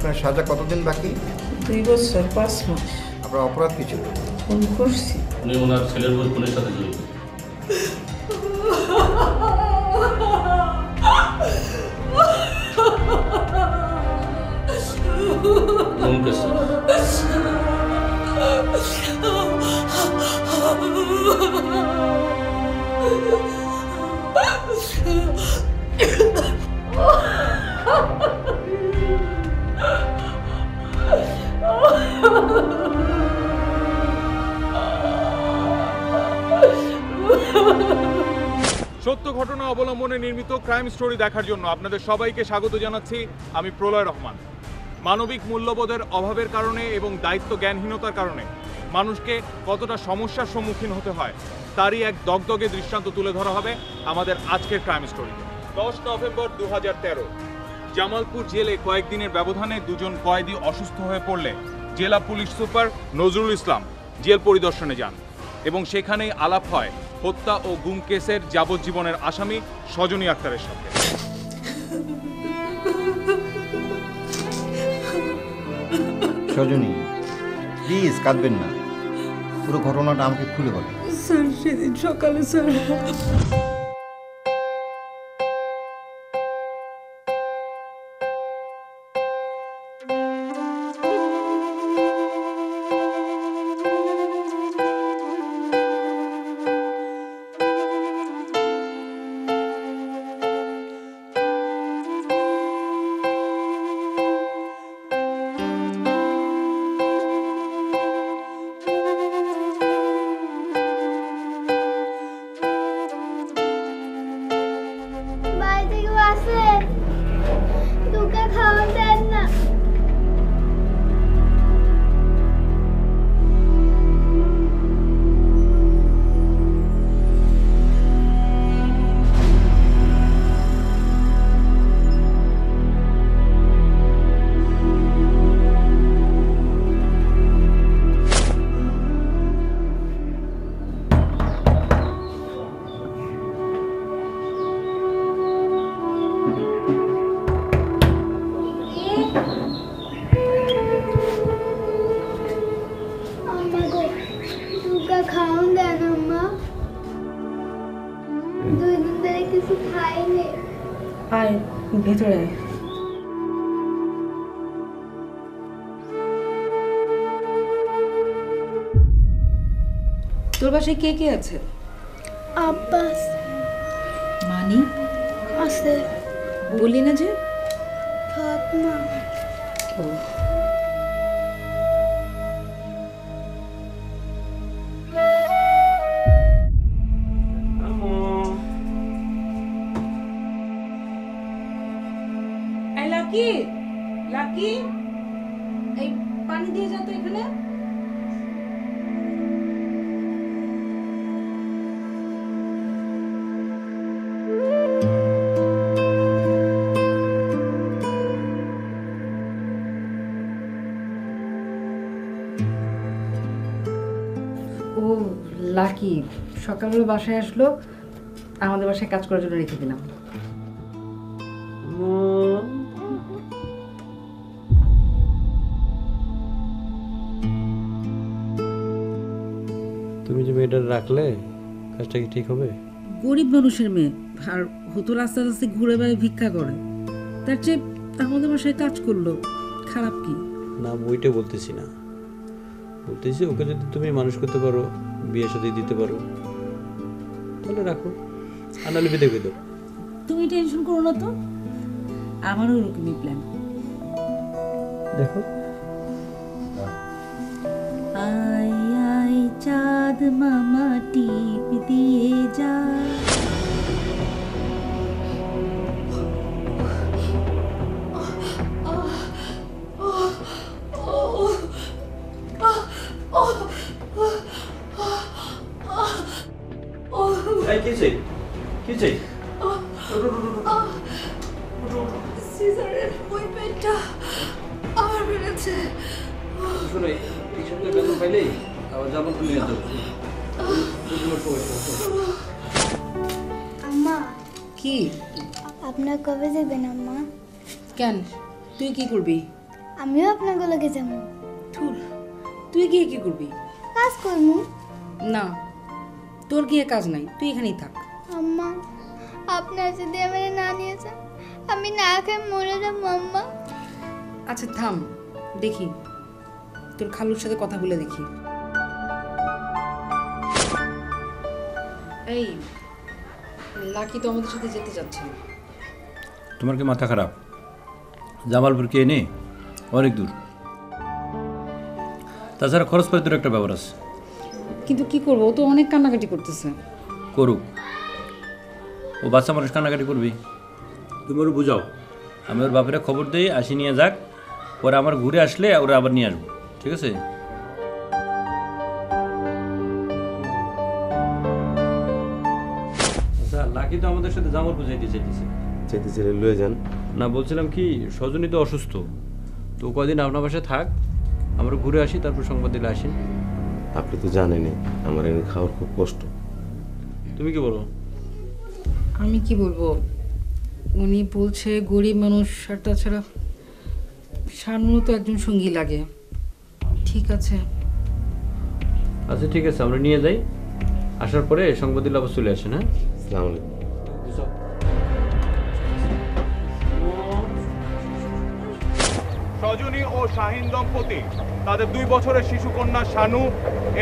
আপনার সাজা কতদিন বাকি? 2 বছর 5 মাস। আপনার অপরাধ কি ছিল? ফোন করছি। উনি ওনার ছেলের বউ খুনের সাথে জড়িত। সত্য ঘটনা অবলম্বনে নির্মিত ক্রাইম স্টোরি দেখার জন্য আপনাদের সবাইকে স্বাগত জানাচ্ছি। আমি প্রলয় রহমান। মানবিক মূল্যবোধের অভাবের কারণে এবং দায়িত্ব জ্ঞানহীনতার কারণে মানুষকে কতটা সমস্যার সম্মুখীন হতে হয় তারই এক দগদগে দৃষ্টান্ত তুলে ধরা হবে আমাদের আজকের ক্রাইম স্টোরিতে। 10 নভেম্বর 2013 জামালপুর জেলে কয়েকদিনের ব্যবধানে দুজন কয়েদি অসুস্থ হয়ে পড়লে জেলা police super Nazrul Islam jail পরিদর্শনে যান এবং সেখানেই আলাপ হয় হত্যা ও গুম কেসের যাবজ্জীবনের আসামি সজনী আক্তারের সাথে। সজনী, প্লিজ কাঁদবেন না, পুরো ঘটনাটা আমাকে খুলে বলেন। স্যার সেদিন সকালে স্যার আয় ভেতরে আয়। তোর বাসায় কে কে আছে? আব্বাস মানি আছে, বললি না যে? ফাতমা ও লাকি, লাকি এই পানি দিয়ে যা তো এখানে। ও লাকি সকালবেলা বাসায় আসলো, আমাদের বাসায় কাজ করার জন্য রেখে দিলাম। তুমি যে মেয়েটা রাখলে কাজটা কি ঠিক হবে? গরিব মানুষের মেয়ে, আর হতো রাস্তা রাস্তায় ঘুরে বেড়ায় ভিক্ষা করে, তার চেয়ে আমাদের বাসায় কাজ করলো, খারাপ কি? না ওইটা বলতেছি না, বলতেছি ওকে যদি তুমি মানুষ করতে পারো, বিয়ে সাথে দিতে পারো, তাহলে রাখো, আর নাহলে বিদে করে দাও। তুমি টেনশন করো না তো, আমারও ওরকমই প্ল্যান। দেখো আয় আয় চাঁদ মামা টিপ দিয়ে যা, কি চাই কি চাই? সিজারের ওই পেটটা আমার বেড়েছে। শোনো এই সপ্তাহে বেতন পাইলেই আবার যাবো তুমি নিয়ে যাবো। আম্মা কি আপনার কবে যাবেন আম্মা? কেন তুই কি করবি? আমিও আপনাকে লগে যাবো। ধুর, তুই গিয়ে কি করবি? কাজ করবো। না, তোর গিয়ে কাজ নাই, তুই এখানেই থাক। আম্মা, আপনার যদি আমার না নিয়ে যান আমি না খেয়ে মরে যাবো আম্মা। আচ্ছা থাম, দেখি তোর খালুর সাথে কথা বলে দেখি। এই লাকি তো আমাদের সাথে যেতে যাচ্ছে। তোমার কি মাথা খারাপ? জামালপুর কে এনে অনেক দূর, তাছাড়া খরচ পাতির একটা ব্যাপার আছে। কিন্তু কি করবো, ও তো অনেক কান্নাকাটি করতেছে। করুক, ও বাচ্চা মানুষ কান্নাকাটি করবি, তুমি ওর বুঝাও। আমি ওর বাপেরা খবর দিই, আসি নিয়ে যাক, পরে আমার ঘুরে আসলে ওরা আবার নিয়ে আসবো, ঠিক আছে? আচ্ছা, লাকি তো আমাদের সাথে জামালপুর যাইতে চাইতেছে। চাইতেছে লয়ে যান। না, বলছিলাম কি, সজনী তো অসুস্থ, তো কদিন আপনার বাসায় থাক, আমরা ঘুরে আসি, তারপর সংবাদ দিলে আসেন। আপনি তো জানেনই আমার এনে খাওয়ার খুব কষ্ট। তুমি কি বলো? আমি কি বলবো, উনি বলছে গরিব মানুষ, আর তাছাড়া শানুরও তো একজন সঙ্গী লাগে। ঠিক আছে। আচ্ছা ঠিক আছে, আমরা নিয়ে যাই, আসার পরে সংবাদ দিলে আবার চলে আসেন। হ্যাঁ, আসসালামু আলাইকুম। সজনী ও শাহিন দম্পতি তাদের 2 বছরের শিশুকন্যা শানু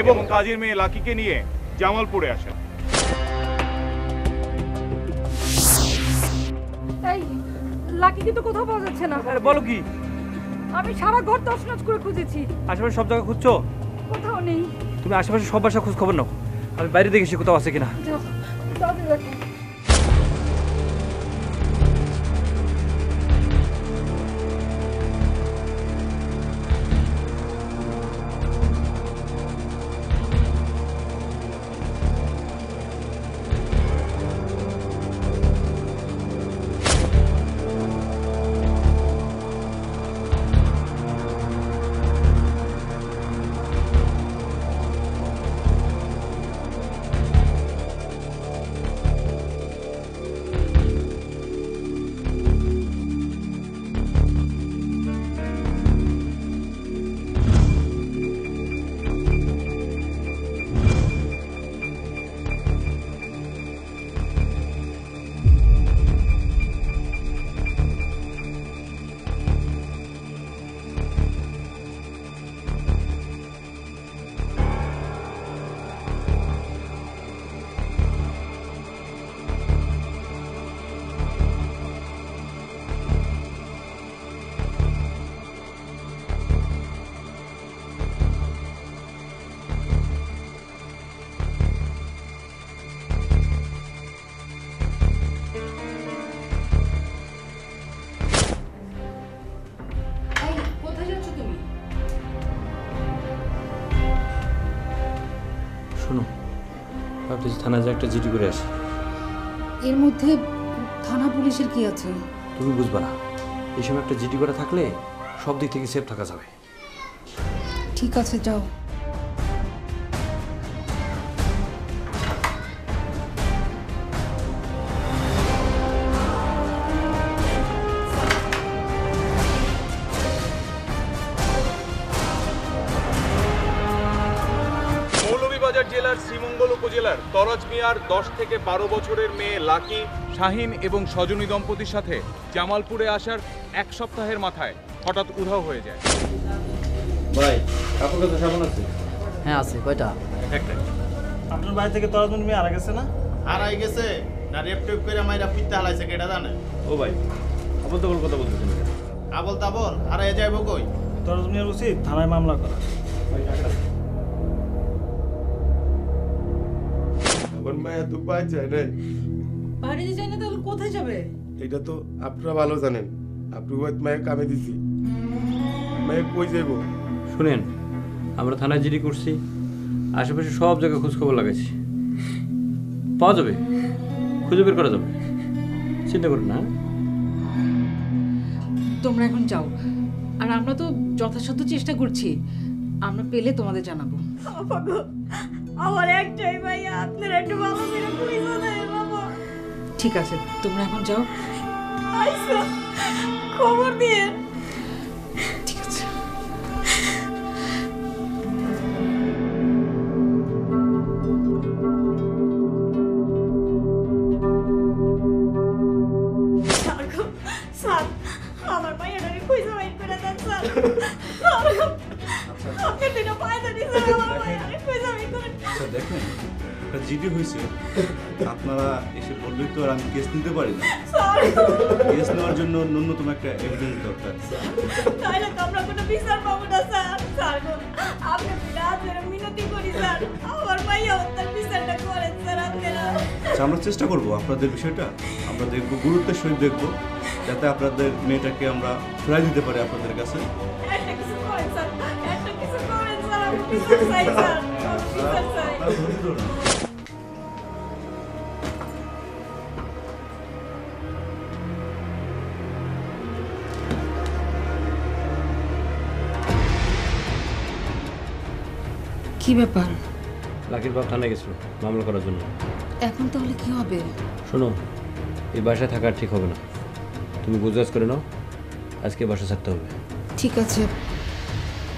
এবং কাজীর মেয়ে লাকিকে নিয়ে জামালপুরে আসেন। এই লাকিকে তো কোথাও পাওয়া যাচ্ছে না। আরে বলো কি? আমি সারা ঘর তছনছ করে খুঁজেছি, আশেপাশে সব জায়গা খুঁজছো? কোথাও নেই। তুমি আশেপাশে সব বাসা খোঁজ খবর নাও, আমি বাইরে দেখেছি কোথাও আছে কিনা। যাও, তাড়াতাড়ি দেখো। শোনো, ভাবতেছি থানায় যে একটা জিডি করে আসি। এর মধ্যে থানা পুলিশের কি আছে? তুমি বুঝবা না, এই সময় একটা জিডি করে থাকলে সব দিক থেকে সেফ থাকা যাবে। ঠিক আছে, যাও। মৌলভীবাজার জেলার শ্রীমঙ্গল উপজেলার তরাজ মিয়ার 10 থেকে 12 বছরের মেয়ে লাকি, শাহিন এবং সজনী দম্পতির সাথে জামালপুরে আসার 1 সপ্তাহের মাথায় হঠাৎ উধাও হয়ে যায়। ভাই, কাপড় কাছে সাবান আছে? হ্যাঁ আছে। কয়টা? একটা। আপনার বাড়ি থেকে তরাজমন মেয়ে আরা গেছে না? হারাই গেছে না রেপ টেপ করে মাইরা পিত্তে হালাইছে কেটা জানে? ও ভাই, আবল তাবল কথা বলতেছেন কেন? আবল তাবল হারাই যাইব কই? তরাজমনের উচিত থানায় মামলা করা। আমার মায়া তো বাঁচায় নাই। বাড়িতে যাই না তাহলে কোথায় যাবে? এটা তো আপনারা ভালো জানেন। আপনি হয়তো মায়া কামে দিছি, মায়া কই যাইব? শুনেন, আমরা থানায় জিডি করছি, আশেপাশে সব জায়গায় খোঁজ খবর লাগাইছি, পাওয়া যাবে, খুঁজে বের করা যাবে, চিন্তা করুন না। তোমরা এখন যাও, আর আমরা তো যথাসাধ্য চেষ্টা করছি, আমরা পেলে তোমাদের জানাবো। আমার একটাই ভাইয়া, আপনার একটু ভালো করে বুঝো না বাবা। ঠিক আছে, তোমরা এখন যাও। আইসা খবর দিয়ে। ঠিক আছে। আপনি দুটো পায়ে ধরি স্যার আমার মায়ের কই যাবি কোন আচ্ছা দেখেন একটা জিডি হয়েছে, আপনারা এসে বললেই তো আর আমি কেস নিতে পারি না। কেস নেওয়ার জন্য ন্যূনতম একটা এভিডেন্স দরকার। তাইলে তো আমরা কোনো বিচার পাবো না স্যার। স্যার আপনি রাত মিনতি করি স্যার, আমার মাইয়া তার বিচারটা করেন স্যার আপনারা। আচ্ছা আমরা চেষ্টা করবো আপনাদের বিষয়টা আমরা দেখবো, গুরুত্বের সহিত দেখবো, যাতে আপনাদের মেয়েটাকে আমরা ফেরাই দিতে পারি আপনাদের কাছে। একটা কিছু করেন স্যার, একটা কিছু করেন স্যার, আমি বিচার চাই স্যার, আমি বিচার চাই। কি ব্যাপার? লাকির বাপ থানায় গেছিল মামলা করার জন্য। এখন তাহলে কি হবে? শোনো, এই বাসায় থাকা ঠিক হবে না, তুমি গুজরাজ করে নাও, আজকে বাসা ছাড়তে হবে। ঠিক আছে,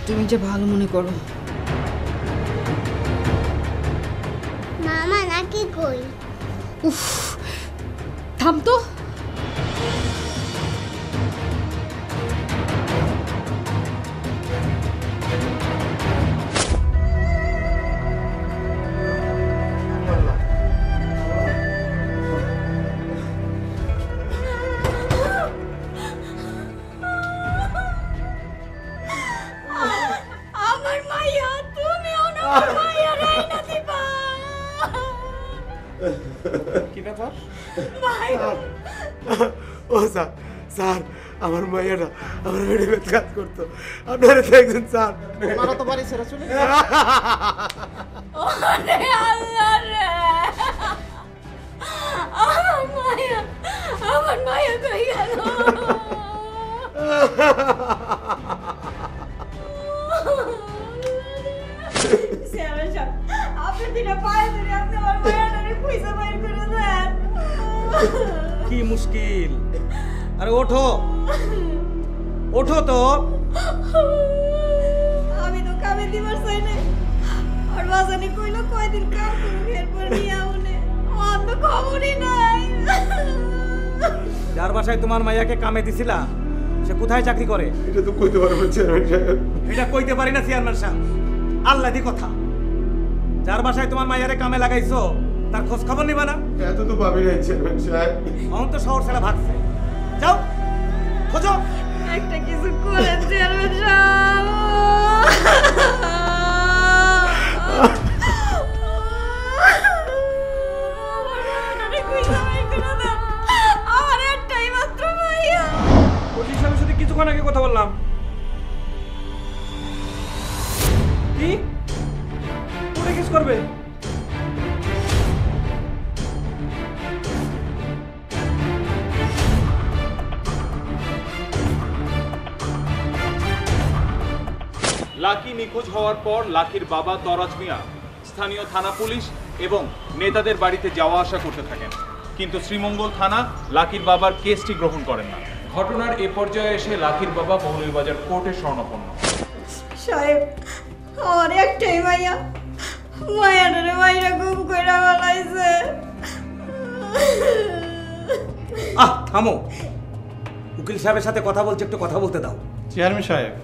তুমি যে ভালো মনে করো। মামা নাকি কই? উফ, থাম তো। আমার মাইয়া, তুমি আমার মাইয়া রাইনা দিবা। কি ব্যাপার? মাইয়া ও স্যার, স্যার আমার মাইয়াটা আমার মেডিকেল কাজ করতো, আপনারা দেখছেন স্যার। ওনারা তো বাড়ি ছেড়ে চলে ওরে আল্লাহ রে, আমার মাইয়া কই গেল? আপনি দিনে পায়ে ধরে আপনি আমার মায়াটারে খুঁজে বাইর করে দেন। কি মুশকিল! আরে ওঠো, ওঠো তো। আমি তো কামে দিবার চাই না, আর বাজানে কইলো কয়দিন কাম করুক এরপর নিয়ে আউনে, আমার তো খবরই নাই। যার বাসায় তোমার মাইয়াকে কামে দিছিলা সে কোথায় চাকরি করে? এটা তো কইতে পারবো চেয়ারম্যান সাহেব। এটা কইতে পারি না চেয়ারম্যান সাহেব, আল্লাহ দি কথা। যার বাসায় তোমার মাইয়ারে কামে লাগাইছো তার খোঁজ খবর নিবা না? এত তো পাবি নাই চেয়ারম্যান সাহেব। অন্ত শহর ছেড়ে ভাগছে, যাও খোঁজো। একটা কিছু করে চেয়ারম্যান সাহেব। আমার একটাই মাত্র মাইয়া। ওসি সাহেবের সাথে কিছুক্ষণ আগে কথা বললাম। কি ওটা কিস করবে? লাকি নিখোঁজ হওয়ার পর লাকির বাবা তরাজ মিয়া স্থানীয় থানা পুলিশ এবং নেতাদের বাড়িতে যাওয়া আসা করতে থাকেন, কিন্তু শ্রীমঙ্গল থানা লাকির বাবার কেসটি গ্রহণ করেন না। ঘটনার এ পর্যায়ে এসে লাকির বাবা মৌলভীবাজার কোর্টে শরণাপন্ন। সাহেব, আমার একটাই মাইয়া, মায়াটারে মাইরা গুম কইরা ফেলাইছে। আহ থামো, উকিল সাহেবের সাথে কথা বলছে, একটু কথা বলতে দাও। চেয়ারম্যান সাহেব,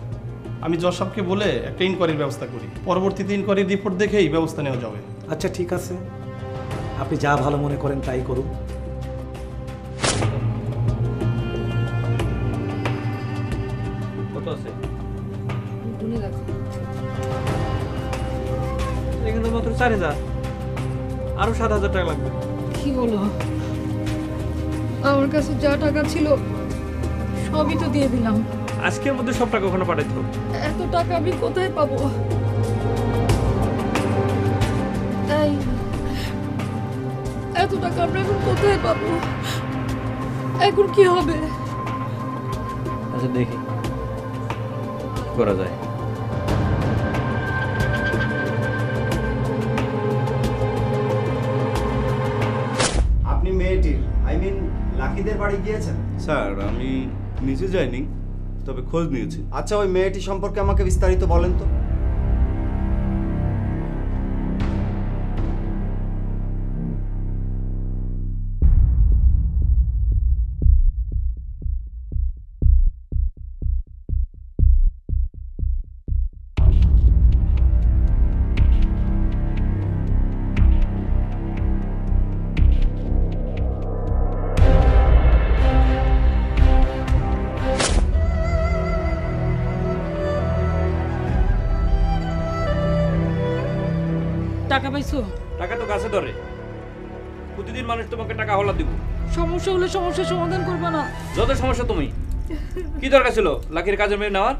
আমি জজ সাহেবকে বলে একটা ইনকোয়ারির ব্যবস্থা করি, পরবর্তীতে ইনকোয়ারির রিপোর্ট দেখেই ব্যবস্থা নেওয়া যাবে। আচ্ছা ঠিক আছে, আপনি যা ভালো মনে করেন তাই করুন। কত আছে? গুনে দেখো। এখানে তো মাত্র 4000, আরো 7000 টাকা লাগবে। কি বলো? আমার কাছে যা টাকা ছিল সবই তো দিয়ে দিলাম। আজকের মধ্যে সব টাকা ওখানে পাঠাইতে হবে। এত টাকা আমি কোথায় পাবো? এই, এত টাকা আমরা এখন কোথায় পাবো? এখন কি হবে? আচ্ছা দেখি কি করা যায়। আপনি মেয়েটির লাকিদের বাড়ি গিয়েছেন? স্যার আমি নিজে যাইনি, তবে খোঁজ নিয়েছি। আচ্ছা, ওই মেয়েটি সম্পর্কে আমাকে বিস্তারিত বলেন তো। টাকা পাইছো? টাকা তো গাছে ধরে, প্রতিদিন মানুষ তোমাকে টাকা হলা দিব। সমস্যা হলে সমস্যার সমাধান করবা না? যত সমস্যা তুমি। কি দরকার ছিল লাকির কাজের মেয়ে নেওয়ার?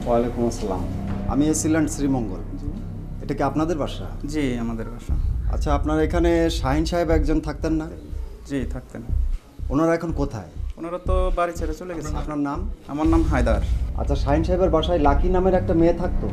ওয়ালাইকুম আসসালাম। আমি এসিল্যান্ড শ্রীমঙ্গল। এটা কি আপনাদের বাসা? জি আমাদের বাসা। আচ্ছা, আপনার এখানে শাহিন সাহেব একজন থাকতেন না? জি থাকতেন। ওনারা এখন কোথায়? ওনারা তো বাড়ি ছেড়ে চলে গেছে। আপনার নাম? আমার নাম হায়দার। আচ্ছা, শাহিন সাহেবের বাসায় লাকি নামের একটা মেয়ে থাকতো?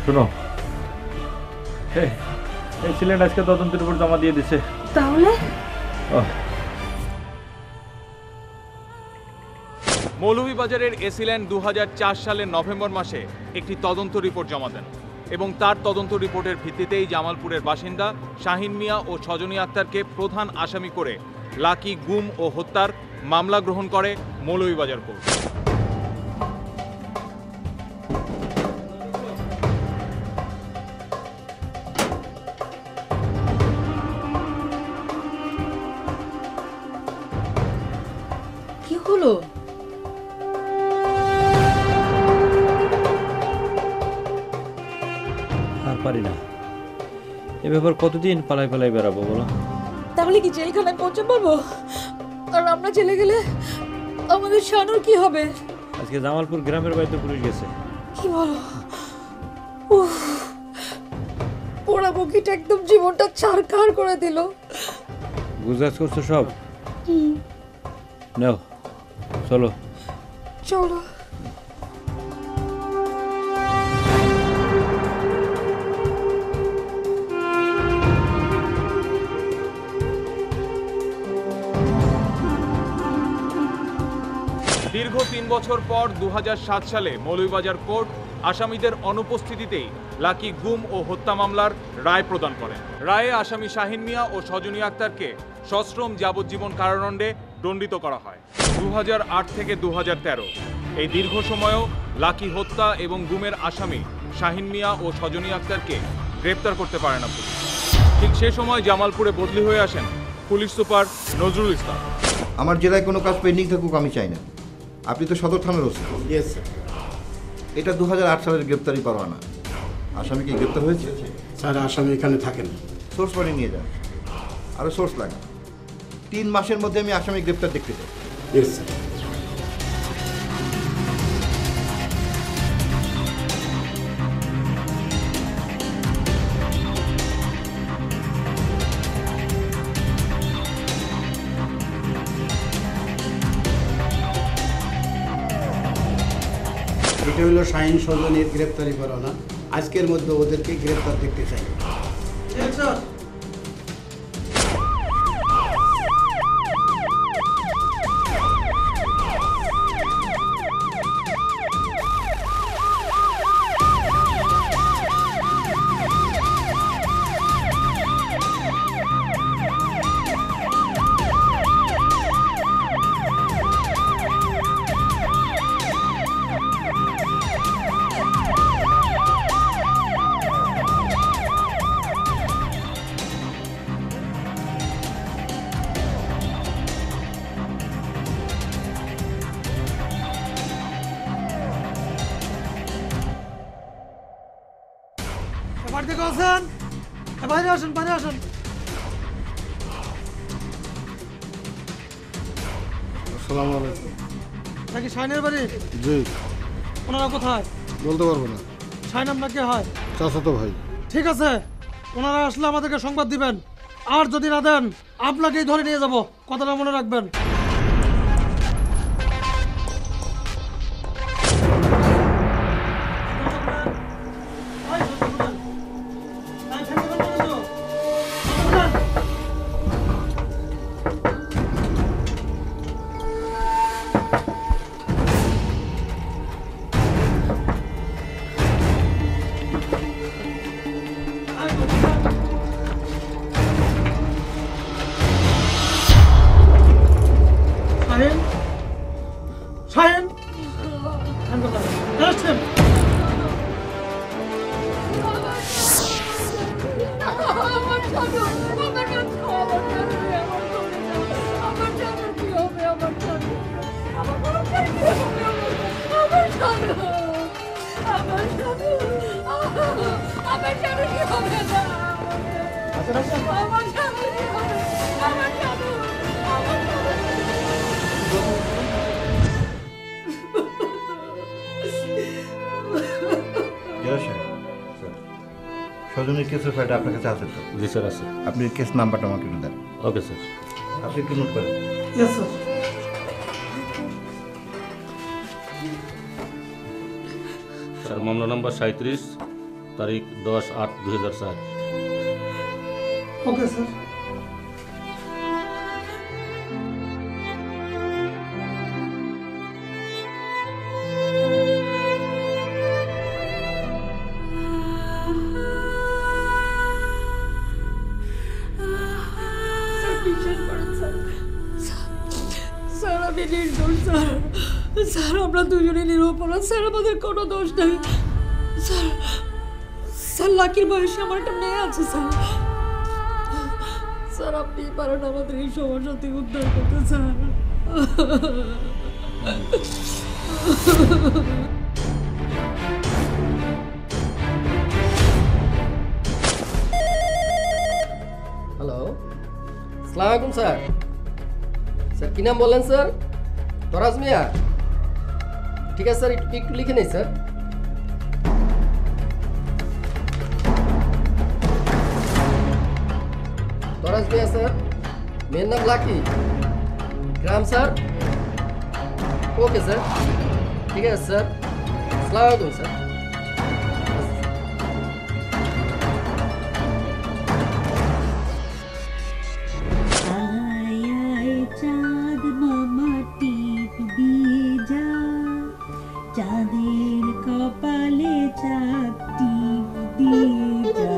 শোনো, এই ছিলেন আজকে তদন্তের উপর জমা দিয়ে দিছে। তাহলে মৌলভীবাজারের এসিল্যান্ড 2004 সালের নভেম্বর মাসে একটি তদন্ত রিপোর্ট জমা দেন এবং তার তদন্ত রিপোর্টের ভিত্তিতেই জামালপুরের বাসিন্দা শাহিন মিয়া ও সজনী আক্তারকে প্রধান আসামি করে লাকি গুম ও হত্যার মামলা গ্রহণ করে মৌলভীবাজার কোর্ট। কি হলো? আর পারি না, এ ব্যাপার কতদিন পালাই পালাই বেড়াবো বলো? তাহলে কি জেলখানে পৌঁছে পারবো? আর আমরা চলে গেলে আমাদের শানুর কি হবে? আজকে জামালপুর গ্রামের বাড়িতে পুলিশ গেছে। কি বলো? পোড়া বকিটা একদম জীবনটা ছারখার করে দিল। গুজরাট করছো সব? নাও চলো চলো। দীর্ঘ 3 বছর পর 2007 সালে মৌলভীবাজার কোর্ট আসামিদের অনুপস্থিতিতেই লাকি গুম ও হত্যা মামলার রায় প্রদান করেন। রায়ে আসামি শাহিন মিয়া ও সজনী আক্তারকে সশ্রম যাবজ্জীবন কারাদণ্ডে দণ্ডিত করা হয়। 2008 থেকে 2013 এই দীর্ঘ সময়েও লাকি হত্যা এবং গুমের আসামি শাহিন মিয়া ও সজনী আক্তারকে গ্রেপ্তার করতে পারে না পুলিশ। ঠিক সে সময় জামালপুরে বদলি হয়ে আসেন পুলিশ সুপার নজরুল ইসলাম। আমার জেলায় কোনো কাজ পেন্ডিং থাকুক আমি চাই না। আপনি তো সদর থানার ওসি। Yes sir. এটা 2008 সালের গ্রেপ্তারি পরোয়ানা। আসামি কি গ্রেপ্তার হয়েছে? স্যার আসামি এখানে থাকেন। সোর্স পানি নিয়ে যান, আরও সোর্স লাগে। 3 মাসের মধ্যে আমি আসামি গ্রেপ্তার দেখতে চাই। Yes sir. এটা হলো শাহিন সজনীর গ্রেপ্তারি পরোয়ানা। আজকের মধ্যে ওদেরকে গ্রেপ্তার দেখতে চাই। এবার দেখো আসেন, বাইরে আসেন, বাইরে আসেন। আসসালামু আলাইকুম। নাকি শাইনের বাড়ি? জি। ওনারা কোথায়? বলতে পারবো না। শাইন আপনার কে হয়? চাচাতো ভাই। ঠিক আছে, ওনারা আসলে আমাদেরকে সংবাদ দিবেন। আর যদি না দেন আপনাকেই ধরে নিয়ে যাব, কথাটা মনে রাখবেন। সজনের কেসের ফাইলটা আপনার কাছে আছে তো? জি স্যার আছে। আপনি কেস নাম্বারটা আমাকে একটু দেন। Okay sir. আপনি একটু নোট করেন। Yes sir. স্যার মামলা নাম্বার 37, তারিখ 10/8/2004। Okay sir. স্যার আমরা দুজনে নিরপরাধ স্যার, আমাদের কোনো দোষ নেই স্যার। স্যার লাকির বয়সে আমার একটা মেয়ে আছে স্যার। স্যার আপনি পারেন আমাদের এই সমস্যা থেকে উদ্ধার করতে স্যার। হ্যালো, আসসালামু আলাইকুম স্যার। স্যার কি নাম বললেন স্যার? তরাজ মিয়া। ঠিক আছে স্যার, একটু লিখে নেই স্যার। তরাজ মিয়া স্যার, মেয়ের নাম লাকি, গ্রাম স্যার। ওকে স্যার, ঠিক আছে স্যার। আসসালামু আলাইকুম স্যার। চাঁদের কপালে চাঁদ টিপ দিয়ে যা।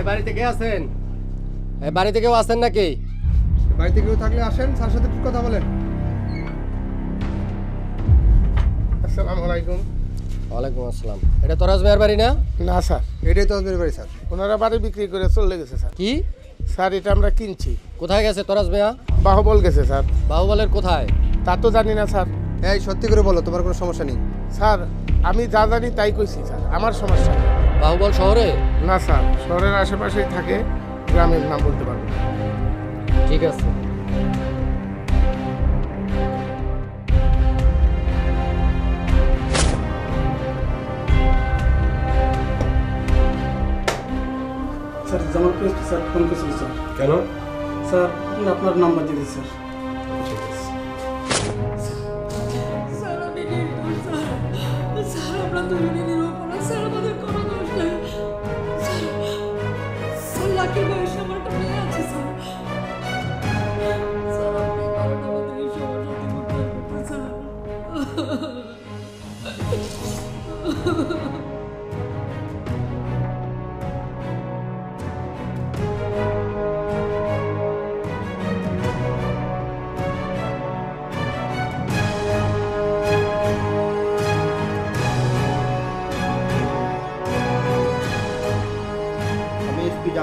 বাড়িতে কে আছেন? বাড়িতে কেউ আছেন নাকি? বাড়িতে কেউ থাকলে আসেন, স্যার সাথে কথা বলেন। আসসালামু আলাইকুম। ওয়ালাইকুম আসসালাম। এটা তরাজ মিয়ার বাড়ি না? না স্যার, এটাই তরাজ মিয়ার বাড়ি স্যার। ওনারা বাড়ি বিক্রি করে চলে গেছে স্যার। কি স্যার? এটা আমরা কিনছি। কোথায় গেছে তরাজ মিয়া? বাহুবল গেছে স্যার। বাহুবলের কোথায়? তা তো জানি না স্যার। এই সত্যি করে বলো, তোমার কোনো সমস্যা নেই? স্যার আমি যা জানি তাই কইছি স্যার, আমার সমস্যা নেই। বাহুবল শহরে? না স্যার, শহরের আশেপাশেই থাকে, গ্রামের নাম বলতে পারবো না। ঠিক আছে। স্যার জামাল পেস্ট স্যার ফোন করেছিল স্যার। কেন? স্যার আপনার নাম্বার দিয়েছি স্যার। স্যার আমি নির্দোষ স্যার। স্যার আমরা দুজনে নিরপরাধ স্যার, আমাদের কোনো দোষ নেই স্যার। স্যার লাকির বয়সে আমার একটা মেয়ে আছে স্যার।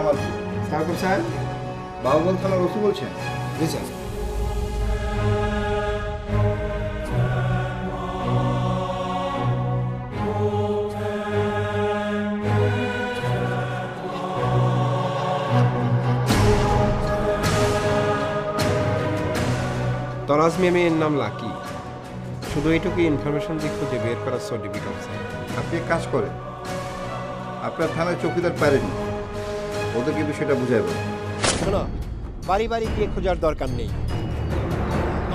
জামালপুর। স্যার বাহুবল থানার ওসি বলছেন? জি স্যার। তরাজ মেমের নাম লাকি, শুধু এইটুকু ইনফরমেশন দিয়ে খুঁজে বের করা সো ডিফিকাল্ট স্যার। আপনি এক কাজ করেন, আপনার থানায় চৌকিদার পারেনি, ওদেরকে বিষয়টা বুঝাই বলেন। শোনো, বাড়ি বাড়ি গিয়ে খোঁজার দরকার নেই।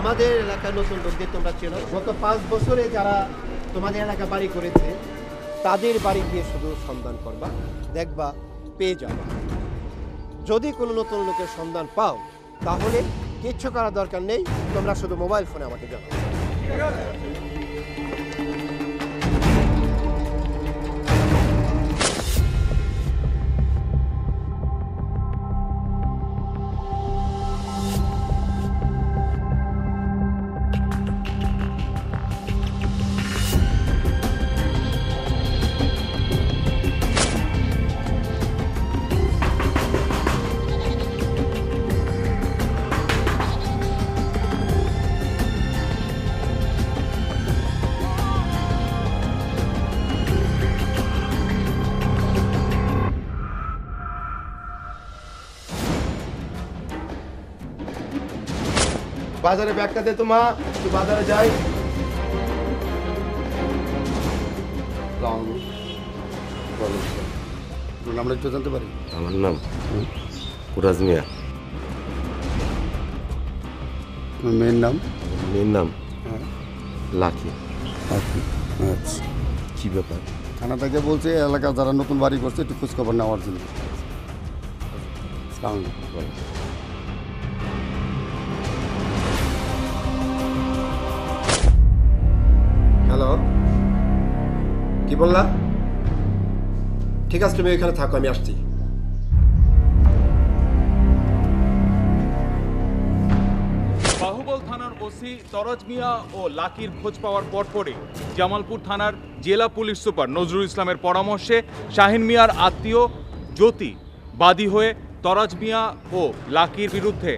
আমাদের এলাকার নতুন লোকদের তোমরা চেনো, গত 5 বছরে যারা তোমাদের এলাকা বাড়ি করেছে তাদের বাড়ি গিয়ে শুধু সন্ধান করবা, দেখবা পেয়ে যাবা। যদি কোনো নতুন লোকের সন্ধান পাও তাহলে কিচ্ছু করার দরকার নেই, তোমরা শুধু মোবাইল ফোনে আমাকে জানাও। বাজারে ব্যাগটা দে তো মা, তুই বাজারে যাই। নামটা একটু জানতে পারি? আমার নাম কুরাজ মিয়া। মেয়ের নাম? মেয়ের নাম লাকি। আচ্ছা, কি ব্যাপার? থানা থেকে বলছে এলাকা যারা নতুন বাড়ি করছে একটু খোঁজখবর নেওয়ার জন্য। হ্যালো, কি বললা? ঠিক আছে, তুমি এখানে থাকো, আমি আসছি। বাহুবল থানার ওসি তরাজ মিয়া ও লাকির খোঁজ পাওয়ার পরপরই জামালপুর থানার জেলা পুলিশ সুপার নজরুল ইসলামের পরামর্শে শাহিন মিয়ার আত্মীয় জ্যোতি বাদী হয়ে তরাজ মিয়া ও লাকির বিরুদ্ধে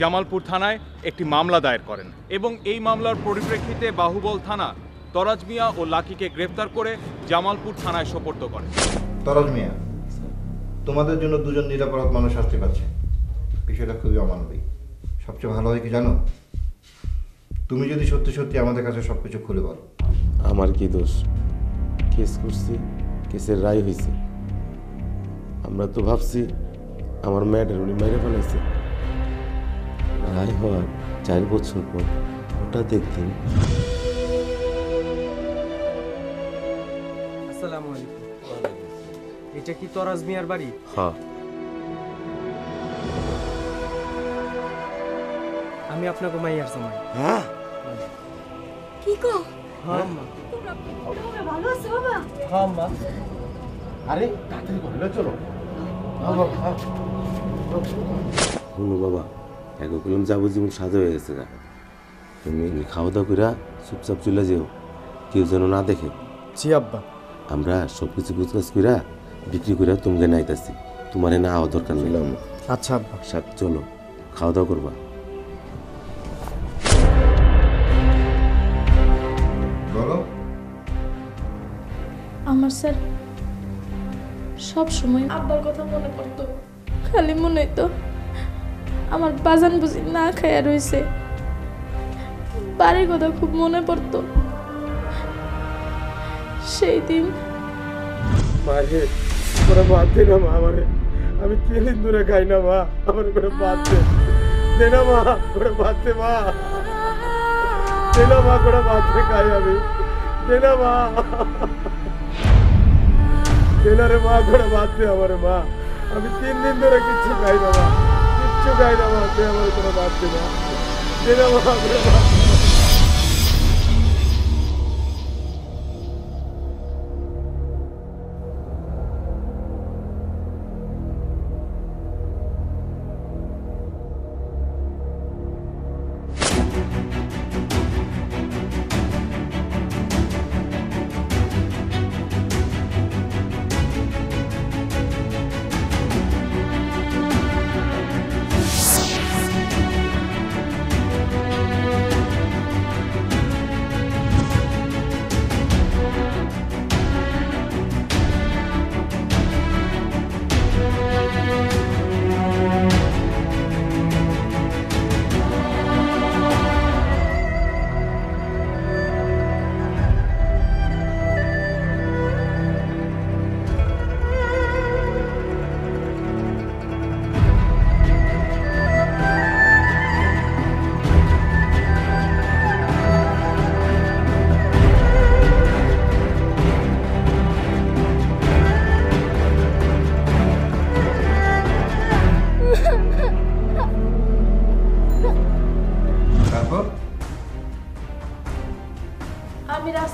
জামালপুর থানায় একটি মামলা দায়ের করেন এবং এই মামলার পরিপ্রেক্ষিতে বাহুবল থানা তরাজ মিয়া ও লাকিকে গ্রেফতার করে জামালপুর থানায় সোপর্দ করে। তরাজ মিয়া, তোমাদের জন্য দুজন নিরাপরাধ মানুষ শাস্তি পাচ্ছে, বিষয়টা খুবই অমানবিক। সবচেয়ে ভালো হয় কি জানো, তুমি যদি সত্যি সত্যি আমাদের কাছে সব কিছু খুলে বলো। আমার কি দোষ? কেস করছি, কেসের রায় হয়েছে। আমরা তো ভাবছি আমার মেয়েটার উনি মেরে ফেলাইছে। রায় হওয়ার 4 বছর পর ওটা দেখতেন। আসসালামু আলাইকুম। এটা কি তরাজ মিয়ার বাড়ি? হ্যাঁ। আমি আপনাকে মাইয়ার জামাই। হ্যাঁ? কি কো? হ্যাঁ মা। তোমরা ভালো আছো বাবা? হ্যাঁ মা। আরে তাড়াতাড়ি ঘরে চলো। শুনো বাবা, এক কলম যাবজ্জীবন সাজা হয়ে গেছে গা। তুমি খাওয়া দাওয়া করে চুপচাপ চলে যেও, কেউ যেন না দেখে। জি আব্বা। আমরা সব কিছু গুছগাছ করে বিক্রি করে তোমাকে নাইতাছি, তোমার না আওয়া দরকার নেই। আচ্ছা আব্বা। চলো খাওয়া দাওয়া করবা। বলো। আমার স্যার সব সময় আব্বার কথা মনে পড়তো, খালি মনে হইতো আমার বাজান বুঝি না খাইয়া রয়েছে। বাড়ির কথা খুব মনে পড়তো। সেই দিন মারে করে বাদ দে না মা, আমারে আমি 3 দিন ধরে খাই না মা, আমার করে বাদ দে না মা, করে বাদ দে মা, দে না মা, করে বাদ দে খাই আমি, দে না মা, দে না রে মা, করে বাদ দে আমারে মা, আমি 3 দিন ধরে কিচ্ছু খাই না মা, কিচ্ছু খাই না মা, দে আমার করে বাদ দে মা, দে না মা, করে বাদ দে।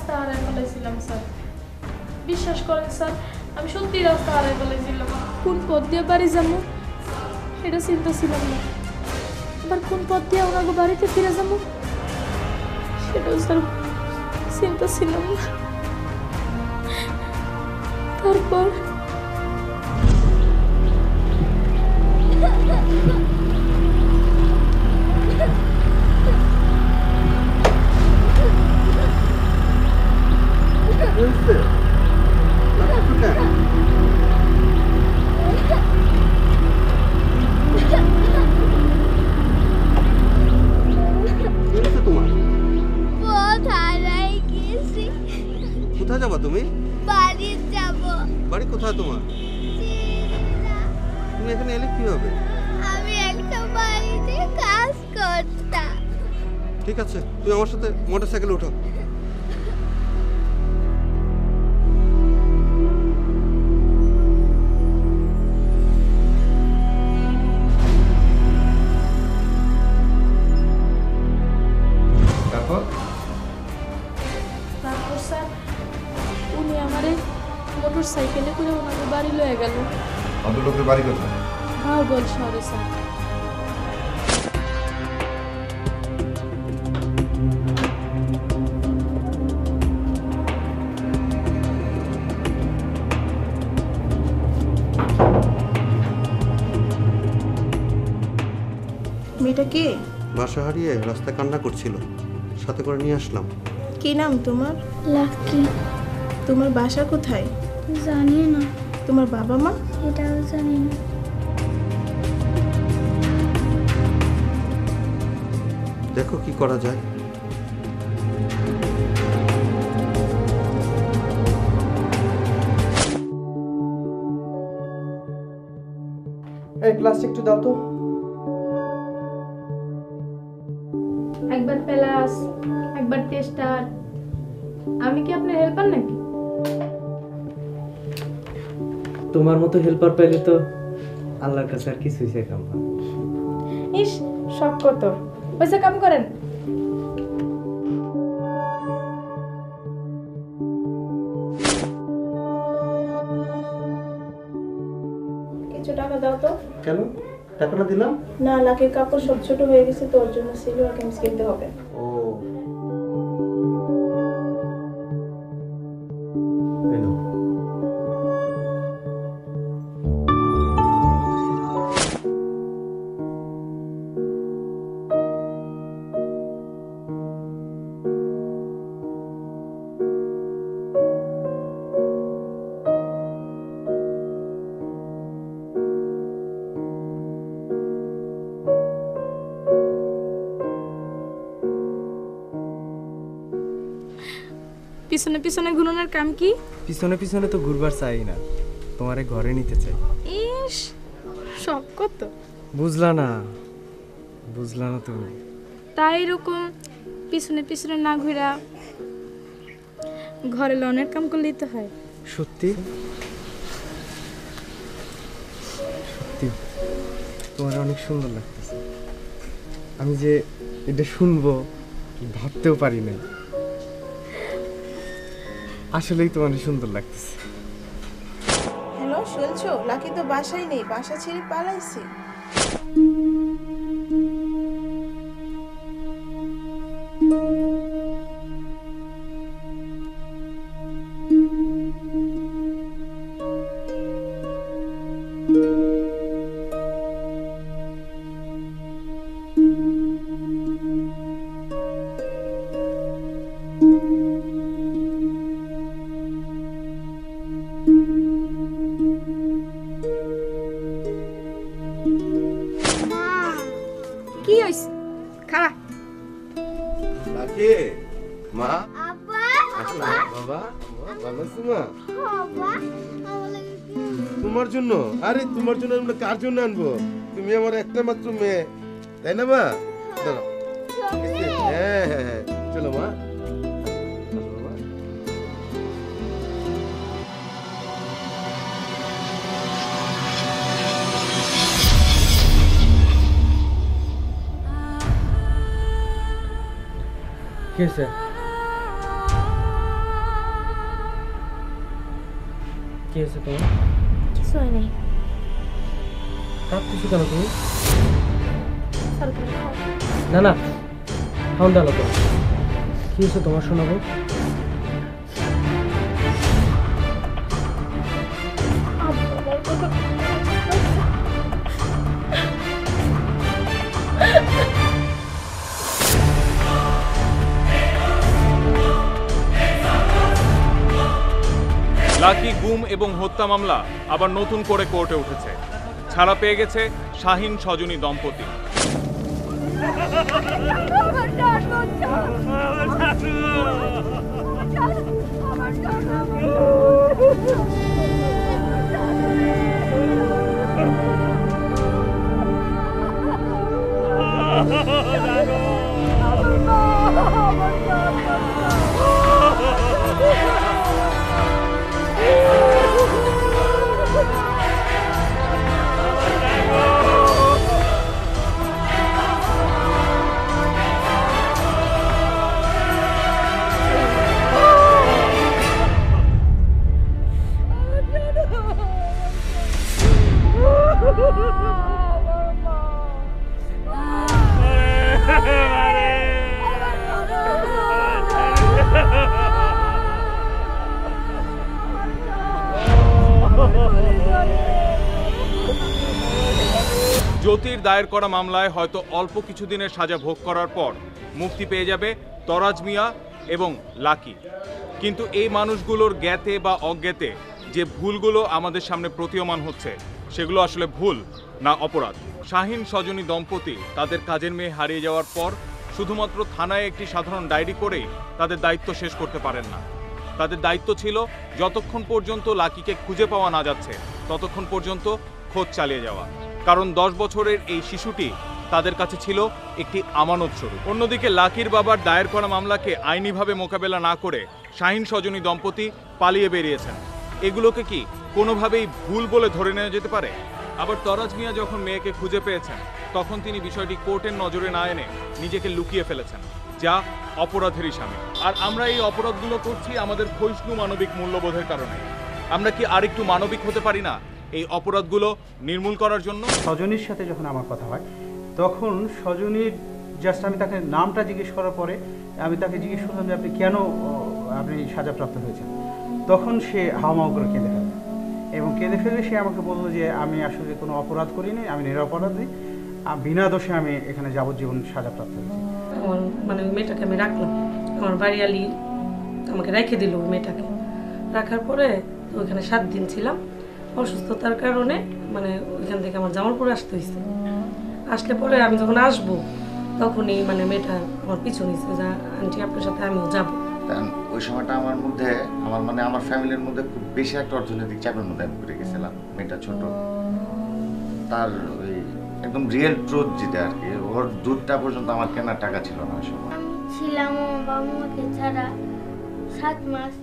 রাস্তা হারাই ফেলেছিলাম স্যার। বিশ্বাস করেন স্যার, আমি সত্যি রাস্তা হারাই ফেলেছিলাম। কোন পথ দিয়ে বাড়ি যাবো এটা চিন্তা ছিলাম না, আবার কোন পথ দিয়ে ওনাকে বাড়িতে ফিরে যাবো সেটাও স্যার চিন্তা ছিলাম না। তারপর কোথায় যাবা তুমি? বাড়ি যাব। বাড়ি কোথায় তোমার? তুমি এখানে এলে কি হবে? আমি একটা বাড়িতে কাজ করতাম। ঠিক আছে, তুমি আমার সাথে মোটরসাইকেলে ওঠো। তারপর তারপর স্যার উনি আমারে মোটর সাইকেলে করে ওনাকে বাড়ি লয়ে গেল। ভদ্রলোকের বাড়ি কোথায়? ভাওগল শহরে স্যার। মেয়েটা কে? বাসা হারিয়ে রাস্তায় কান্না করছিল, সাথে করে নিয়ে আসলাম। কি নাম তোমার? লাকি। তোমার বাসা কোথায়? জানি না। তোমার বাবা মা? এটাও জানি না। দেখো কি করা যায়। এই প্লাস্টিক একটু দাও তো। একবার প্লাস, একবার টেস্টার। আমি কি আপনার হেল্পার নাকি? তোমার মতো হেল্পার পাইলে তো আল্লাহর কাছে আর কিছুই চাইতাম না। ইস, শখ কত। পয়সা কাম করেন। কিছু টাকা দাও তো। কেন টাকাটা দিলাম? না, লাকির কাপড় সব ছোট হয়ে গেছে তো, ওর জন্য সিলভার কামিজ কিনতে হবে। ও পিছনে পিছনে ঘুরানোর কাম কি? পিছনে পিছনে তো ঘুরবার চাই না, তোমারে ঘরে নিতে চাই। ইস, শখ কত। বুঝলা না, বুঝলা না তুমি। তাই এরকম পিছনে পিছনে না ঘুরা ঘরে লনের কাম করলেই তো হয়। সত্যি সত্যি তোমার অনেক সুন্দর লাগতেছে। আমি যে এটা শুনবো ভাবতেও পারি নাই। আসলেই তোমার সুন্দর লাগতেছে। হ্যালো, শুনছো? লাকি তো বাসায় নেই, বাসা ছেড়ে পালাইছে। কি হইছে? খাড়া। লাকি মা। আপা, আসো বাবা। ভালো আছো মা? বাবা, তোমার জন্য? আরে তোমার জন্য আমরা কার জন্য আনবো? তুমি আমার একটা মাত্র মেয়ে, তাই না মা? দাঁড়াও। হ্যাঁ হ্যাঁ হ্যাঁ, চলো মা। কি হয়েছে? কি হয়েছে তোমার? কিছু হয় নাই। কাঁদতেছো কেন তুমি? স্যার তুমি খাও। না না, খাওন ডালো তো। কি হয়েছে তোমার শোনাবো? আমার কথা লাকি গুম এবং হত্যা মামলা আবার নতুন করে কোর্টে উঠেছে। ছাড়া পেয়ে গেছে শাহিন সজনী দম্পতি। জ্যোতির দায়ের করা মামলায় হয়তো অল্প কিছুদিনের সাজা ভোগ করার পর মুক্তি পেয়ে যাবে তরাজ মিয়া এবং লাকি। কিন্তু এই মানুষগুলোর জ্ঞাতে বা অজ্ঞাতে যে ভুলগুলো আমাদের সামনে প্রতীয়মান হচ্ছে সেগুলো আসলে ভুল না অপরাধ। শাহিন সজনী দম্পতি তাদের কাজের মেয়ে হারিয়ে যাওয়ার পর শুধুমাত্র থানায় একটি সাধারণ ডায়েরি করেই তাদের দায়িত্ব শেষ করতে পারেন না। তাদের দায়িত্ব ছিল যতক্ষণ পর্যন্ত লাকিকে খুঁজে পাওয়া না যাচ্ছে ততক্ষণ পর্যন্ত খোঁজ চালিয়ে যাওয়া, কারণ 10 বছরের এই শিশুটি তাদের কাছে ছিল একটি আমানত স্বরূপ। অন্যদিকে লাকির বাবার দায়ের করা মামলাকে আইনিভাবে মোকাবেলা না করে শাহিন সজনী দম্পতি পালিয়ে বেরিয়েছেন। এগুলোকে কি কোনোভাবেই ভুল বলে ধরে নেওয়া যেতে পারে? আবার তরাজ মিয়া যখন মেয়েকে খুঁজে পেয়েছেন তখন তিনি বিষয়টি কোর্টের নজরে না এনে নিজেকে লুকিয়ে ফেলেছেন, যা অপরাধেরই শামিল। আর আমরা এই অপরাধগুলো করছি আমাদের ক্ষয়িষ্ণু মানবিক মূল্যবোধের কারণে। আমরা কি আরেকটু মানবিক হতে পারি না এই অপরাধগুলো নির্মূল করার জন্য? সজনীর সাথে যখন আমার কথা হয় তখন সজনীর জাস্ট আমি তাকে নামটা জিজ্ঞেস করার পরে আমি তাকে জিজ্ঞেস করলাম যে আপনি কেন আপনি সাজাপ্রাপ্ত হয়েছেন, তখন সে হাওমাও করে কেঁদে ফেলে এবং কেঁদে ফেলে সে আমাকে বললো যে আমি আসলে কোনো অপরাধ করিনি, আমি নিরপরাধী, বিনা দোষে আমি এখানে যাবজ্জীবন সাজাপ্রাপ্ত হয়েছি। আমার মানে মেয়েটাকে আমি রাখলাম, আমার বাড়ি আলি আমাকে রেখে দিল। মেয়েটাকে রাখার পরে ওইখানে 7 দিন ছিলাম। অসুস্থতার কারণে মানে ওইখান থেকে আমার জামালপুরে আসতে হয়েছে। আসলে পরে আমি যখন আসবো তখনই মানে মেয়েটা আমার পিছু নিচ্ছে যে আন্টি আপনার সাথে আমিও যাবো। ওই সময়টা আমার ফ্যামিলির মধ্যে খুব বেশি একটা অর্থনৈতিক চাপের মধ্যে আমি পড়ে গেছিলাম। মেয়েটা ছোট, তার ওই একদম রিয়েল ট্রুথ যেটা আর কি, ওর দুধটা পর্যন্ত আমার কেনার টাকা ছিল না ওই সময়। ছিলাম বাবু মাকে ছাড়া 7 মাস।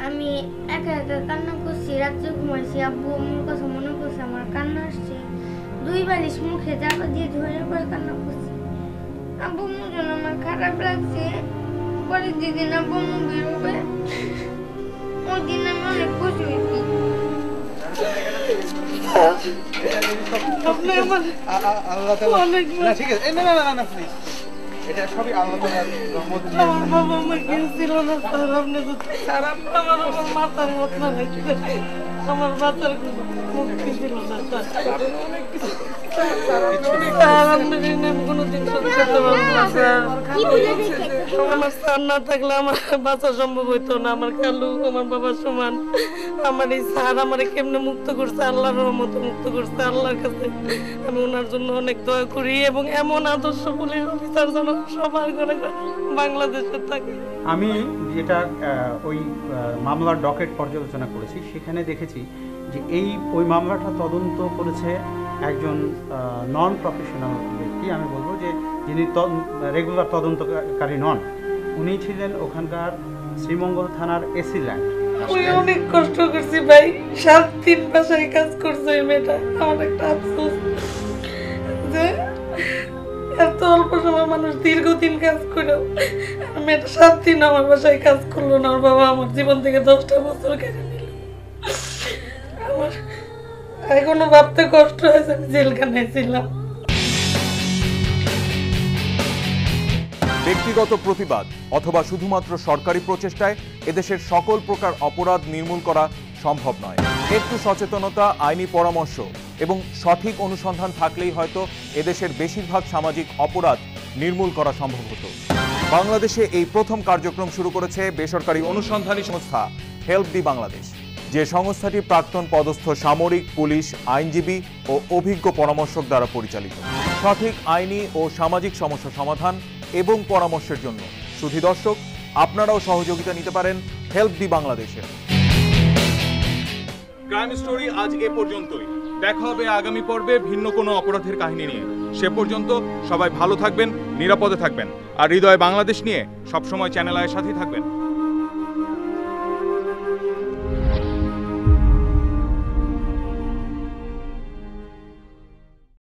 আমি একা একা কান্না করছি, রাত্রে ঘুমাইছি, আব্বু আম্মুর কথা মনে করছে, আমার কান্না আসছে। 2 বালিশ মুখে চাপা দিয়ে ধরে পরে কান্না করছি। আব্বু আম্মুর জন্য আমার খারাপ লাগছে। পরে যেদিন আব্বু আম্মু বেরোবে ওই দিন আমি অনেক খুশি হয়েছি। ঠিক আছে, না প্লিজ, এটা সবই আল্লাহ তাআলার রহমত। আমার বাবা মা কেউ ছিল না স্যার, আপনি তো স্যার আমার উপর মাথার মত না আমার বাচ্চার মুক্তি ছিল না স্যার। আমার স্যার না থাকলে আমার বাঁচা সম্ভব হইতো না। আমার কালু আমার বাবার সমান। আমার এই স্যার আমার কেমনে মুক্ত করছে, আল্লাহর রহমতে মুক্ত করছে। আল্লাহর কাছে আমি ওনার জন্য অনেক দয়া করি এবং এমন আদর্শ পুলিশ অফিসার যেন সবার ঘরে বাংলাদেশে থাকে। আমি যেটা ওই মামলার ডকেট পর্যালোচনা করেছি সেখানে দেখেছি যে ওই মামলাটা তদন্ত করেছে একজন নন প্রফেশনাল ব্যক্তি। আমি বলবো যে যিনি রেগুলার তদন্তকারী নন, উনি ছিলেন ওখানকার শ্রীমঙ্গল থানার এসি ল্যান্ড। ওই অনেক কষ্ট করছি ভাই, 7 দিন বাসায় কাজ করছে ওই মেয়েটা। আমার একটা আফসোস যে এত অল্প সময় মানুষ দীর্ঘদিন কাজ করেও মেয়েটা 7 দিন আমার বাসায় কাজ করলো না। ওর বাবা আমার জীবন থেকে 10টা বছর কেড়ে নিল। এখনো ভাবতে কষ্ট হয়েছে জেলখানায় ছিলাম। ব্যক্তিগত প্রতিবাদ অথবা শুধুমাত্র সরকারি প্রচেষ্টায় এদেশের সকল প্রকার অপরাধ নির্মূল করা সম্ভব নয়। একটু সচেতনতা, আইনি পরামর্শ এবং সঠিক অনুসন্ধান থাকলেই হয়তো এদেশের বেশিরভাগ সামাজিক অপরাধ নির্মূল করা সম্ভব হতো। বাংলাদেশে এই প্রথম কার্যক্রম শুরু করেছে বেসরকারি অনুসন্ধানী সংস্থা হেল্প দি বাংলাদেশ, যে সংস্থাটি প্রাক্তন পদস্থ সামরিক, পুলিশ, আইনজীবী ও অভিজ্ঞ পরামর্শক দ্বারা পরিচালিত। সঠিক আইনি ও সামাজিক সমস্যা সমাধান এবং পরামর্শের জন্য সুধী দর্শক, আপনারাও সহযোগিতা নিতে পারেন হেল্প দি বাংলাদেশের। ক্রাইম স্টোরি আজ এ পর্যন্তই। দেখা হবে আগামী পর্বে ভিন্ন কোনো অপরাধের কাহিনী নিয়ে। সে পর্যন্ত সবাই ভালো থাকবেন, নিরাপদে থাকবেন আর হৃদয় বাংলাদেশ নিয়ে সবসময় চ্যানেল আয়ের সাথেই থাকবেন।